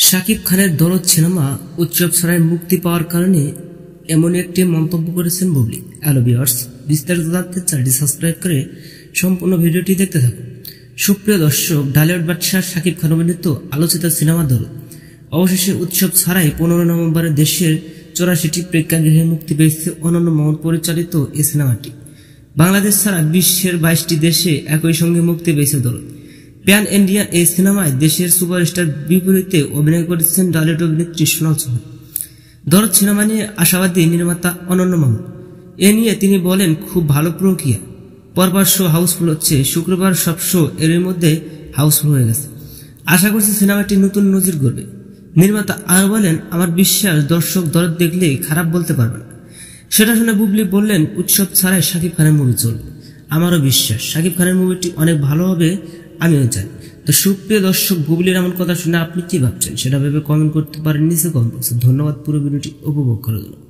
শাকিব খানের দরদ সিনেমা উৎসব ছাড়াই মুক্তি পাওয়ার কারণে এমন একটি মন্তব্য করেছেন বুবলি। হ্যালো ভিউয়ার্স, বিস্তারিত জানতে চ্যানেলটি সাবস্ক্রাইব করে সম্পূর্ণ ভিডিওটি দেখতে থাকুন। সুপ্রিয় দর্শক, ঢালিউড বাদশাহ শাকিব খান অভিনীত আলোচিত সিনেমা দরদ অবশেষে উৎসব ছাড়াই 15 নভেম্বরে দেশের 84টি প্রেক্ষাগৃহে মুক্তি পেয়েছে অনন্য মোহন পরিচালিত এই সিনেমাটি। বাংলাদেশ ছাড়া বিশ্বের 22টি দেশে একই সঙ্গে মুক্তি পেয়েছে দরদ। প্যান ইন্ডিয়ান এই সিনেমায় দেশের সুপারস্টার বিপরীতে অভিনয় করেছেন ঢালিউড অভিনেত্রী সোনাল চৌহান। দরদ সিনেমা নিয়ে আশাবাদী নির্মাতা অনন্য মোহন। এ নিয়ে তিনি বলেন, খুব ভালো প্রক্রিয়া, পরপর শো হাউসফুল হচ্ছে। শুক্রবার সব শো এর মধ্যে হাউসফুল হয়ে গেছে। আশা করছি সিনেমাটি নতুন নজির গড়বে। নির্মাতা আর বলেন, আমার বিশ্বাস দর্শক দরদ দেখলে খারাপ বলতে পারবে না। সেটা শুনে বুবলি বললেন, উৎসব ছাড়াই শাকিব খানের মুভি চলবে। আমারও বিশ্বাস শাকিব খানের মুভিটি অনেক ভালো হবে, আমিও চাই। তো সুপ্রিয় দর্শক, বুবলির এমন কথা শুনে আপনি কি ভাবছেন সেটা ভেবে কমেন্ট করতে পারেন নিচে কমেন্ট বক্সে। ধন্যবাদ পুরো ভিডিওটি উপভোগ করার জন্য।